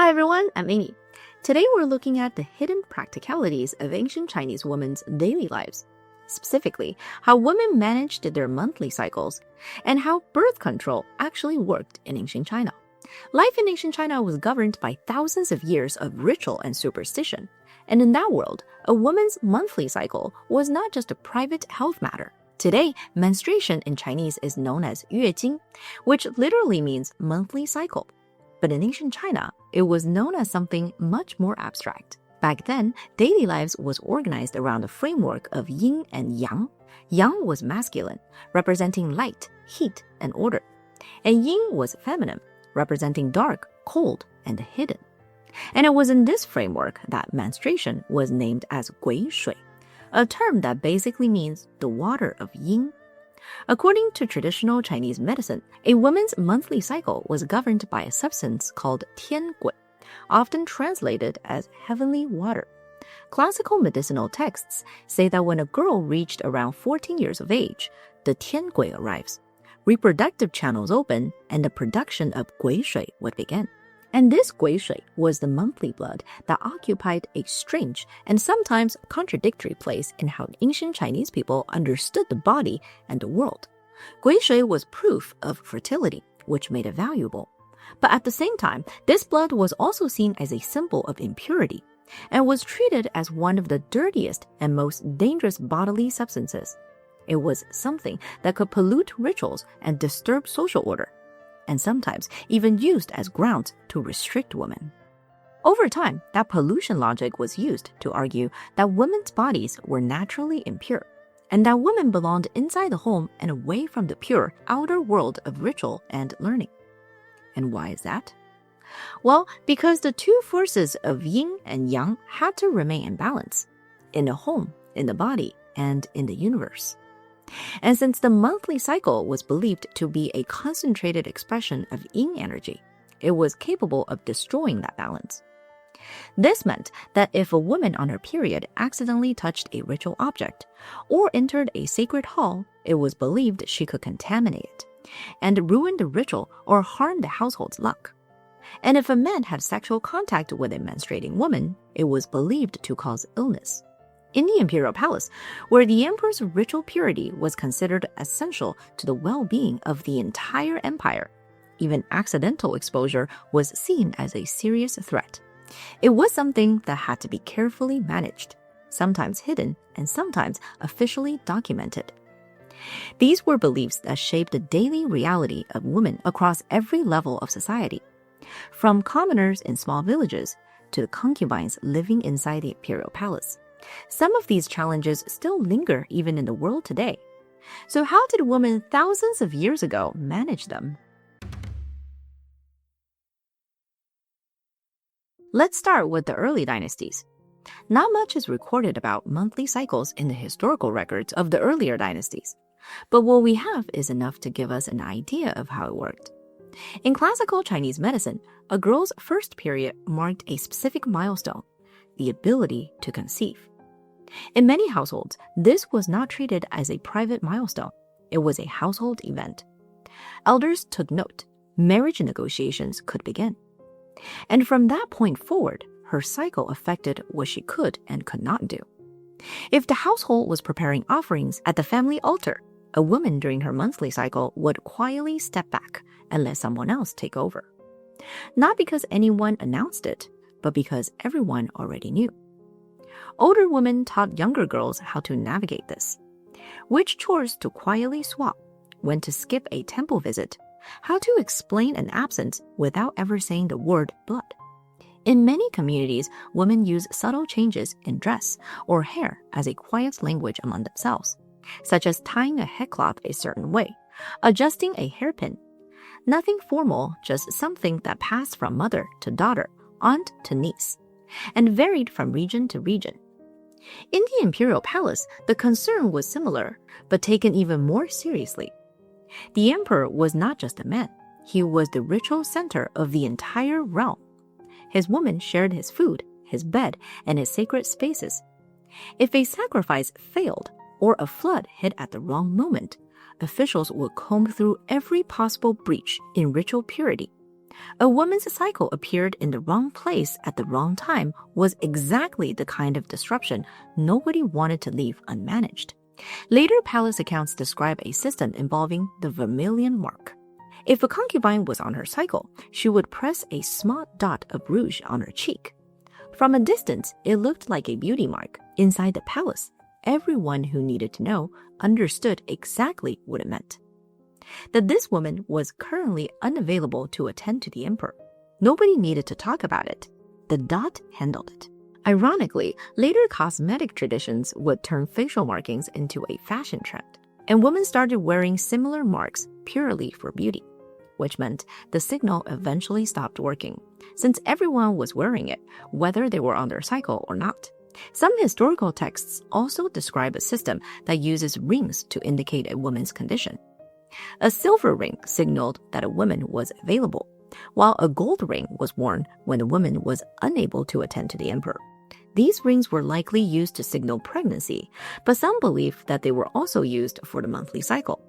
Hi everyone, I'm Amy. Today we're looking at the hidden practicalities of ancient Chinese women's daily lives. Specifically, how women managed their monthly cycles and how birth control actually worked in ancient China. Life in ancient China was governed by thousands of years of ritual and superstition. And in that world, a woman's monthly cycle was not just a private health matter. Today, menstruation in Chinese is known as 月经, which literally means monthly cycle. But in ancient China, it was known as something much more abstract. Back then, daily lives was organized around a framework of yin and yang. Yang was masculine, representing light, heat, and order. And yin was feminine, representing dark, cold, and hidden. And it was in this framework that menstruation was named as 癸水, a term that basically means the water of yin. According to traditional Chinese medicine, a woman's monthly cycle was governed by a substance called 天癸, often translated as heavenly water. Classical medicinal texts say that when a girl reached around 14 years of age, the 天癸arrives. Reproductive channels open and the production of 癸水would begin. And this 癸水was the monthly blood that occupied a strange and sometimes contradictory place in how ancient Chinese people understood the body and the world. 癸水was proof of fertility, which made it valuable. But at the same time, this blood was also seen as a symbol of impurity and was treated as one of the dirtiest and most dangerous bodily substances. It was something that could pollute rituals and disturb social order, and sometimes even used as grounds to restrict women. Over time, that pollution logic was used to argue that women's bodies were naturally impure, and that women belonged inside the home and away from the pure outer world of ritual and learning. And why is that? Well, because the two forces of yin and yang had to remain in balance, in the home, in the body, and in the universe. And since the monthly cycle was believed to be a concentrated expression of yin energy, it was capable of destroying that balance. This meant that if a woman on her period accidentally touched a ritual object or entered a sacred hall, it was believed she could contaminate it and ruin the ritual or harm the household's luck. And if a man had sexual contact with a menstruating woman, it was believed to cause illness. In the imperial palace, where the emperor's ritual purity was considered essential to the well-being of the entire empire, even accidental exposure was seen as a serious threat. It was something that had to be carefully managed, sometimes hidden and sometimes officially documented. These were beliefs that shaped the daily reality of women across every level of society, from commoners in small villages to the concubines living inside the imperial palace. Some of these challenges still linger even in the world today. So how did women thousands of years ago manage them? Let's start with the early dynasties. Not much is recorded about monthly cycles in the historical records of the earlier dynasties, but what we have is enough to give us an idea of how it worked. In classical Chinese medicine, a girl's first period marked a specific milestone, the ability to conceive. In many households, this was not treated as a private milestone. It was a household event. Elders took note. Marriage negotiations could begin. And from that point forward, her cycle affected what she could and could not do. If the household was preparing offerings at the family altar, a woman during her monthly cycle would quietly step back and let someone else take over. Not because anyone announced it, but because everyone already knew. Older women taught younger girls how to navigate this. Which chores to quietly swap, when to skip a temple visit, how to explain an absence without ever saying the word blood. In many communities, women use subtle changes in dress or hair as a quiet language among themselves, such as tying a headcloth a certain way, adjusting a hairpin. Nothing formal, just something that passed from mother to daughter, aunt to niece, and varied from region to region. In the imperial palace, the concern was similar, but taken even more seriously. The emperor was not just a man. He was the ritual center of the entire realm. His women shared his food, his bed, and his sacred spaces. If a sacrifice failed or a flood hit at the wrong moment, officials would comb through every possible breach in ritual purity. A woman's cycle appeared in the wrong place at the wrong time was exactly the kind of disruption nobody wanted to leave unmanaged. Later palace accounts describe a system involving the vermilion mark. If a concubine was on her cycle, she would press a small dot of rouge on her cheek. From a distance, it looked like a beauty mark. Inside the palace, everyone who needed to know understood exactly what it meant. That this woman was currently unavailable to attend to the emperor. Nobody needed to talk about it. The dot handled it. Ironically, later cosmetic traditions would turn facial markings into a fashion trend, and women started wearing similar marks purely for beauty, which meant the signal eventually stopped working, since everyone was wearing it, whether they were on their cycle or not. Some historical texts also describe a system that uses rings to indicate a woman's condition. A silver ring signaled that a woman was available, while a gold ring was worn when a woman was unable to attend to the emperor. These rings were likely used to signal pregnancy, but some believe that they were also used for the monthly cycle.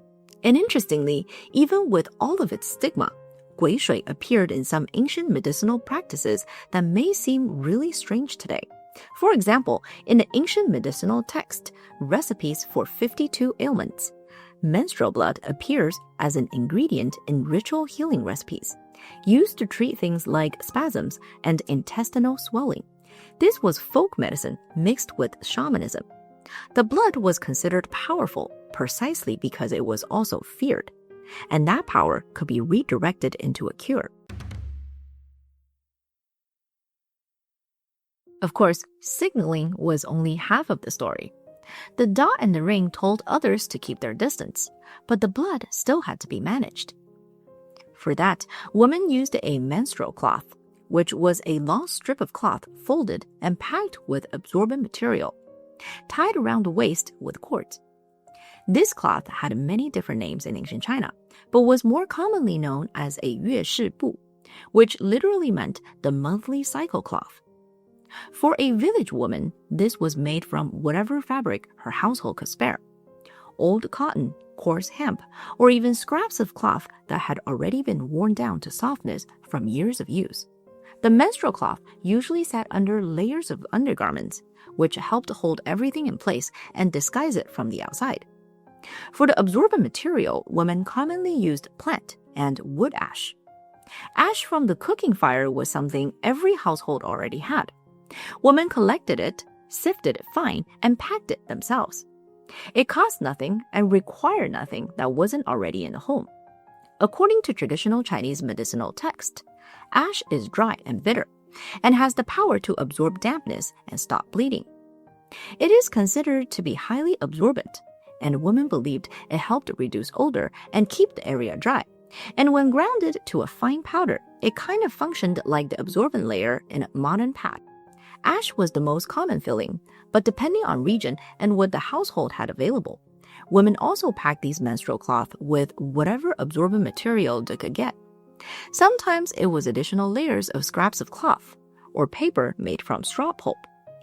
And interestingly, even with all of its stigma, 癸水 appeared in some ancient medicinal practices that may seem really strange today. For example, in an ancient medicinal text, Recipes for 52 Ailments, menstrual blood appears as an ingredient in ritual healing recipes, used to treat things like spasms and intestinal swelling. This was folk medicine mixed with shamanism. The blood was considered powerful precisely because it was also feared, and that power could be redirected into a cure. Of course, signaling was only half of the story. The dot and the ring told others to keep their distance, but the blood still had to be managed. For that, women used a menstrual cloth, which was a long strip of cloth folded and packed with absorbent material, tied around the waist with cords. This cloth had many different names in ancient China, but was more commonly known as a 月事布, which literally meant the monthly cycle cloth. For a village woman, this was made from whatever fabric her household could spare. Old cotton, coarse hemp, or even scraps of cloth that had already been worn down to softness from years of use. The menstrual cloth usually sat under layers of undergarments, which helped hold everything in place and disguise it from the outside. For the absorbent material, women commonly used plant and wood ash. Ash from the cooking fire was something every household already had. Women collected it, sifted it fine, and packed it themselves. It cost nothing and required nothing that wasn't already in the home. According to traditional Chinese medicinal text, ash is dry and bitter, and has the power to absorb dampness and stop bleeding. It is considered to be highly absorbent, and women believed it helped reduce odor and keep the area dry. And when grounded to a fine powder, it kind of functioned like the absorbent layer in a modern pad. Ash was the most common filling, but depending on region and what the household had available, women also packed these menstrual cloths with whatever absorbent material they could get. Sometimes it was additional layers of scraps of cloth, or paper made from straw pulp,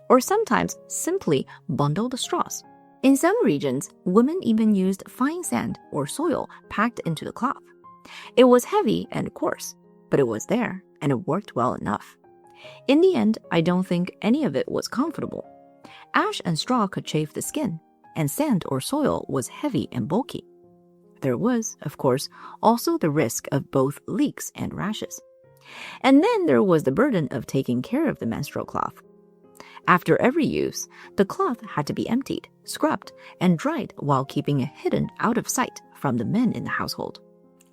or sometimes simply bundled straws. In some regions, women even used fine sand or soil packed into the cloth. It was heavy and coarse, but it was there and it worked well enough. In the end, I don't think any of it was comfortable. Ash and straw could chafe the skin, and sand or soil was heavy and bulky. There was, of course, also the risk of both leaks and rashes. And then there was the burden of taking care of the menstrual cloth. After every use, the cloth had to be emptied, scrubbed, and dried while keeping it hidden out of sight from the men in the household.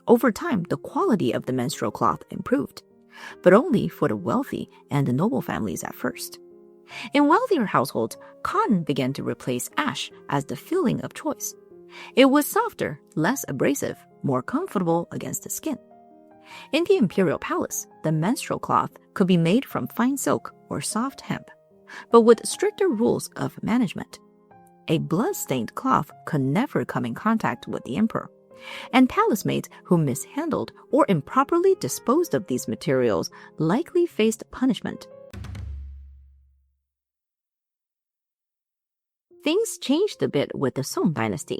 Over time, the quality of the menstrual cloth improved, but only for the wealthy and the noble families at first. In wealthier households, cotton began to replace ash as the filling of choice. It was softer, less abrasive, more comfortable against the skin. In the imperial palace, the menstrual cloth could be made from fine silk or soft hemp, but with stricter rules of management. A blood-stained cloth could never come in contact with the emperor, and palace maids who mishandled or improperly disposed of these materials likely faced punishment. Things changed a bit with the Song dynasty.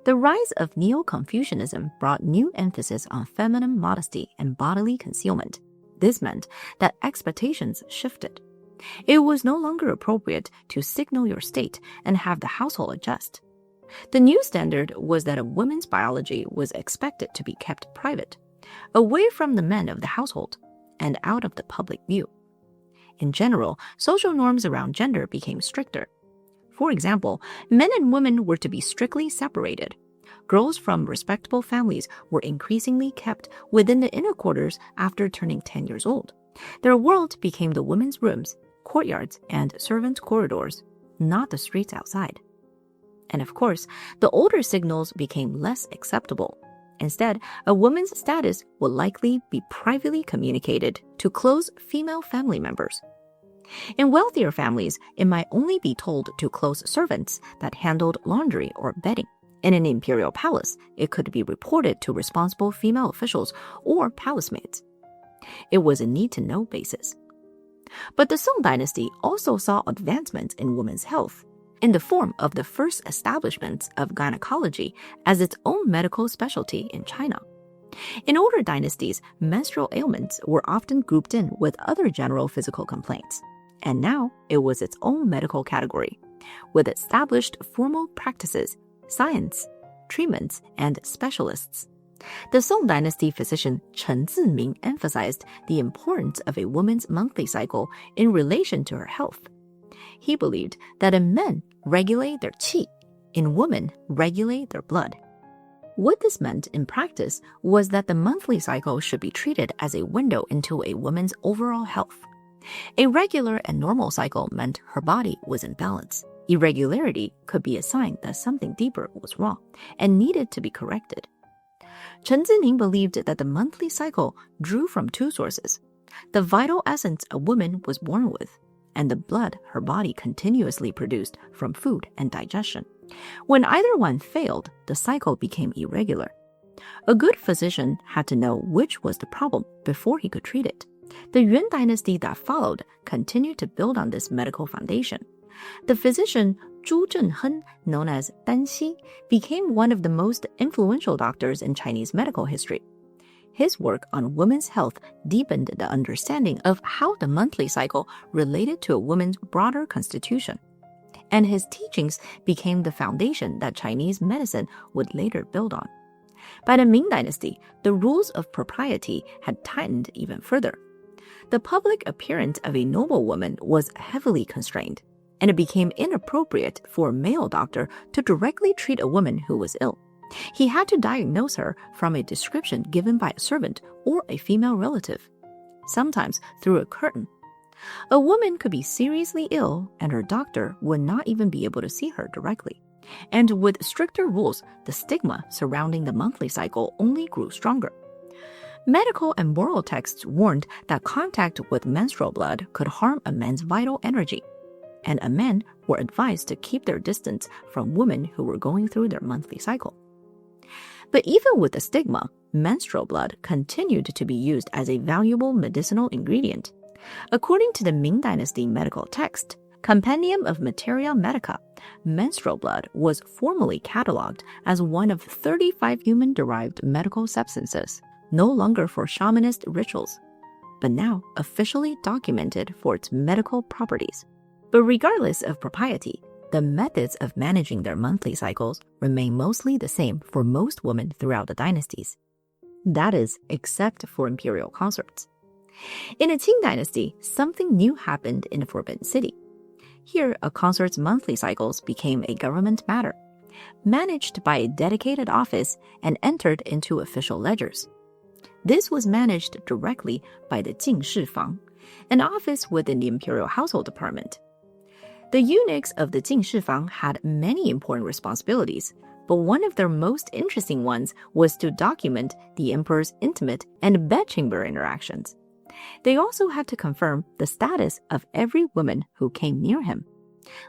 The rise of Neo-Confucianism brought new emphasis on feminine modesty and bodily concealment. This meant that expectations shifted. It was no longer appropriate to signal your state and have the household adjust. The new standard was that a woman's biology was expected to be kept private, away from the men of the household, and out of the public view. In general, social norms around gender became stricter. For example, men and women were to be strictly separated. Girls from respectable families were increasingly kept within the inner quarters after turning 10 years old. Their world became the women's rooms, courtyards, and servants' corridors, not the streets outside. And of course, the older signals became less acceptable. Instead, a woman's status would likely be privately communicated to close female family members. In wealthier families, it might only be told to close servants that handled laundry or bedding. In an imperial palace, it could be reported to responsible female officials or palace maids. It was a need-to-know basis. But the Song dynasty also saw advancements in women's health, in the form of the first establishment of gynecology as its own medical specialty in China. In older dynasties, menstrual ailments were often grouped in with other general physical complaints, and now it was its own medical category, with established formal practices, science, treatments, and specialists. The Song dynasty physician Chen Ziming emphasized the importance of a woman's monthly cycle in relation to her health. He believed that in men regulate their qi, in women regulate their blood. What this meant in practice was that the monthly cycle should be treated as a window into a woman's overall health. A regular and normal cycle meant her body was in balance. Irregularity could be a sign that something deeper was wrong and needed to be corrected. Chen Ziming believed that the monthly cycle drew from two sources: the vital essence a woman was born with, and the blood her body continuously produced from food and digestion. When either one failed, the cycle became irregular. A good physician had to know which was the problem before he could treat it. The Yuan dynasty that followed continued to build on this medical foundation. The physician Zhu Zhenhen, known as Dan Xi, became one of the most influential doctors in Chinese medical history. His work on women's health deepened the understanding of how the monthly cycle related to a woman's broader constitution. And his teachings became the foundation that Chinese medicine would later build on. By the Ming Dynasty, the rules of propriety had tightened even further. The public appearance of a noblewoman was heavily constrained, and it became inappropriate for a male doctor to directly treat a woman who was ill. He had to diagnose her from a description given by a servant or a female relative, sometimes through a curtain. A woman could be seriously ill, and her doctor would not even be able to see her directly. And with stricter rules, the stigma surrounding the monthly cycle only grew stronger. Medical and moral texts warned that contact with menstrual blood could harm a man's vital energy, and men were advised to keep their distance from women who were going through their monthly cycle. But even with the stigma, menstrual blood continued to be used as a valuable medicinal ingredient. According to the Ming Dynasty medical text, Compendium of Materia Medica, menstrual blood was formally cataloged as one of 35 human-derived medical substances, no longer for shamanist rituals, but now officially documented for its medical properties. But regardless of propriety, the methods of managing their monthly cycles remain mostly the same for most women throughout the dynasties. That is, except for imperial consorts. In the Qing dynasty, something new happened in the Forbidden City. Here, a consort's monthly cycles became a government matter, managed by a dedicated office and entered into official ledgers. This was managed directly by the Jing Shi Fang, an office within the imperial household department. The eunuchs of the Jing Shi Fang had many important responsibilities, but one of their most interesting ones was to document the emperor's intimate and bedchamber interactions. They also had to confirm the status of every woman who came near him,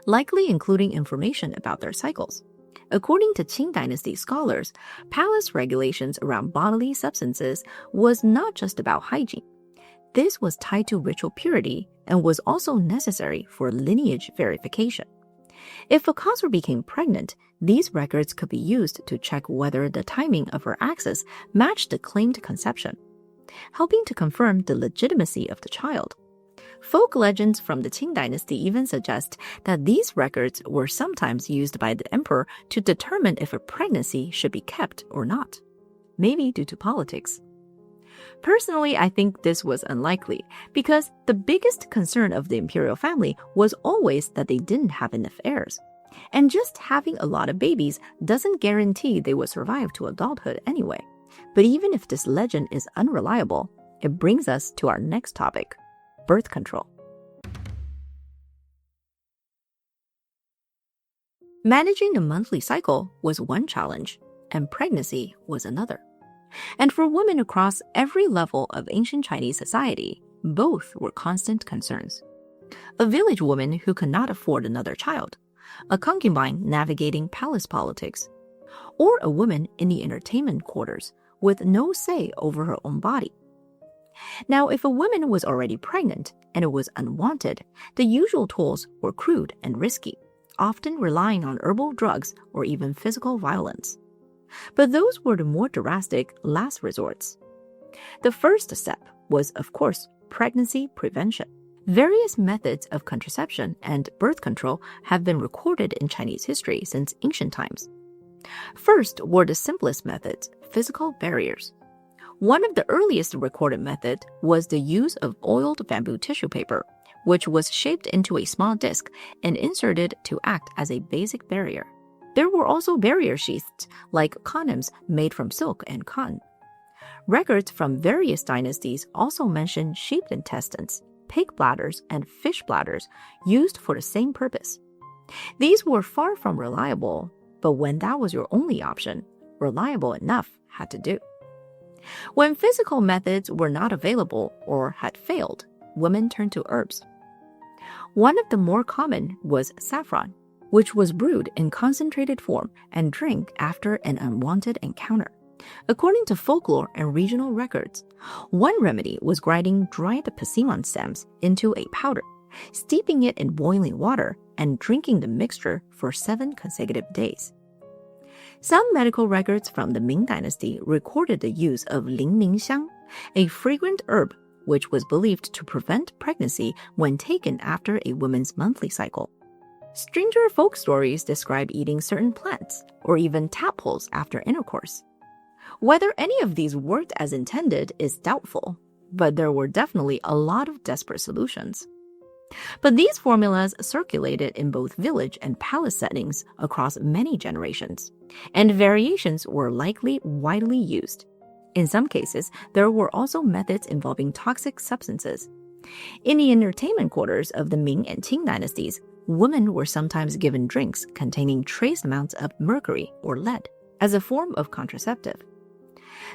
likely including information about their cycles. According to Qing dynasty scholars, palace regulations around bodily substances was not just about hygiene. This was tied to ritual purity and was also necessary for lineage verification. If a consort became pregnant, these records could be used to check whether the timing of her access matched the claimed conception, helping to confirm the legitimacy of the child. Folk legends from the Qing dynasty even suggest that these records were sometimes used by the emperor to determine if a pregnancy should be kept or not, maybe due to politics. Personally, I think this was unlikely because the biggest concern of the imperial family was always that they didn't have enough heirs. And just having a lot of babies doesn't guarantee they would survive to adulthood anyway. But even if this legend is unreliable, it brings us to our next topic: birth control. Managing the monthly cycle was one challenge, and pregnancy was another. And for women across every level of ancient Chinese society, both were constant concerns. A village woman who could not afford another child, a concubine navigating palace politics, or a woman in the entertainment quarters with no say over her own body. Now, if a woman was already pregnant and it was unwanted, the usual tools were crude and risky, often relying on herbal drugs or even physical violence. But those were the more drastic last resorts. The first step was, of course, pregnancy prevention. Various methods of contraception and birth control have been recorded in Chinese history since ancient times. First were the simplest methods, physical barriers. One of the earliest recorded methods was the use of oiled bamboo tissue paper, which was shaped into a small disc and inserted to act as a basic barrier. There were also barrier sheaths, like condoms made from silk and cotton. Records from various dynasties also mention sheep intestines, pig bladders, and fish bladders used for the same purpose. These were far from reliable, but when that was your only option, reliable enough had to do. When physical methods were not available or had failed, women turned to herbs. One of the more common was saffron, which was brewed in concentrated form and drank after an unwanted encounter. According to folklore and regional records, one remedy was grinding dried persimmon stems into a powder, steeping it in boiling water, and drinking the mixture for 7 consecutive days. Some medical records from the Ming Dynasty recorded the use of linlingxiang, a fragrant herb which was believed to prevent pregnancy when taken after a woman's monthly cycle. Stranger folk stories describe eating certain plants or even tadpoles after intercourse. Whether any of these worked as intended is doubtful, but there were definitely a lot of desperate solutions. But these formulas circulated in both village and palace settings across many generations, and variations were likely widely used. In some cases, there were also methods involving toxic substances. In the entertainment quarters of the Ming and Qing dynasties, women were sometimes given drinks containing trace amounts of mercury or lead as a form of contraceptive.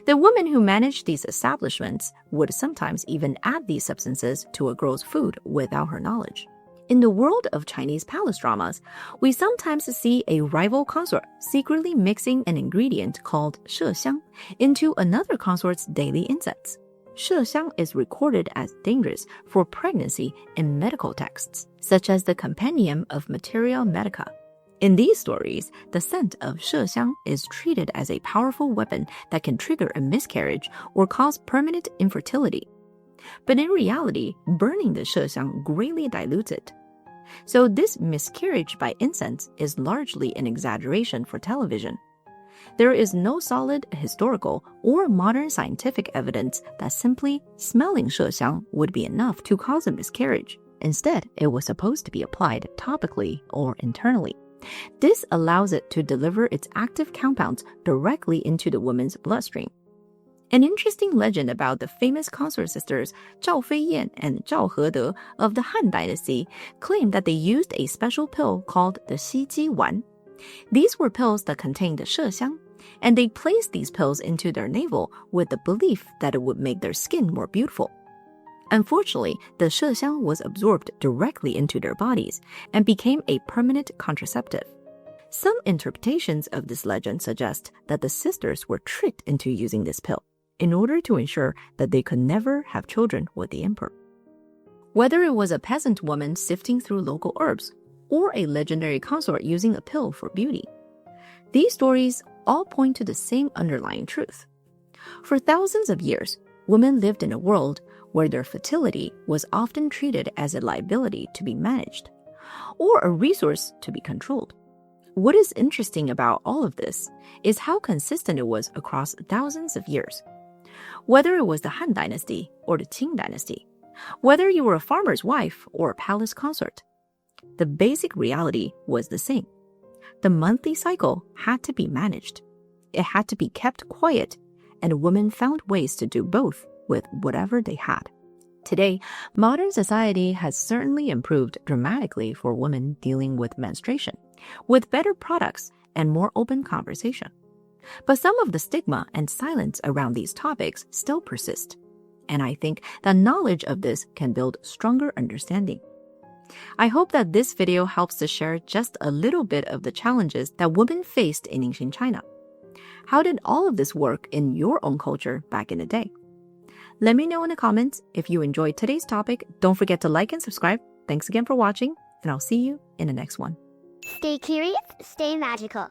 The women who managed these establishments would sometimes even add these substances to a girl's food without her knowledge. In the world of Chinese palace dramas, we sometimes see a rival consort secretly mixing an ingredient called shexiang into another consort's daily incense. Shexiang is recorded as dangerous for pregnancy in medical texts, such as the Compendium of Materia Medica. In these stories, the scent of shexiang is treated as a powerful weapon that can trigger a miscarriage or cause permanent infertility. But in reality, burning the shexiang greatly dilutes it. So this miscarriage by incense is largely an exaggeration for television. There is no solid historical or modern scientific evidence that simply smelling shexiang would be enough to cause a miscarriage. Instead, it was supposed to be applied topically or internally. This allows it to deliver its active compounds directly into the woman's bloodstream. An interesting legend about the famous consort sisters Zhao Feiyan and Zhao Hede of the Han Dynasty claimed that they used a special pill called the Xiji Wan. These were pills that contained the shexiang, and they placed these pills into their navel with the belief that it would make their skin more beautiful. Unfortunately, the shexiang was absorbed directly into their bodies and became a permanent contraceptive. Some interpretations of this legend suggest that the sisters were tricked into using this pill in order to ensure that they could never have children with the emperor. Whether it was a peasant woman sifting through local herbs or a legendary consort using a pill for beauty. These stories all point to the same underlying truth. For thousands of years, women lived in a world where their fertility was often treated as a liability to be managed, or a resource to be controlled. What is interesting about all of this is how consistent it was across thousands of years. Whether it was the Han Dynasty or the Qing Dynasty, whether you were a farmer's wife or a palace consort, the basic reality was the same. The monthly cycle had to be managed. It had to be kept quiet, and women found ways to do both with whatever they had. Today, modern society has certainly improved dramatically for women dealing with menstruation, with better products and more open conversation. But some of the stigma and silence around these topics still persist. And I think that knowledge of this can build stronger understanding. I hope that this video helps to share just a little bit of the challenges that women faced in ancient China. How did all of this work in your own culture back in the day? Let me know in the comments if you enjoyed today's topic. Don't forget to like and subscribe. Thanks again for watching, and I'll see you in the next one. Stay curious, stay magical.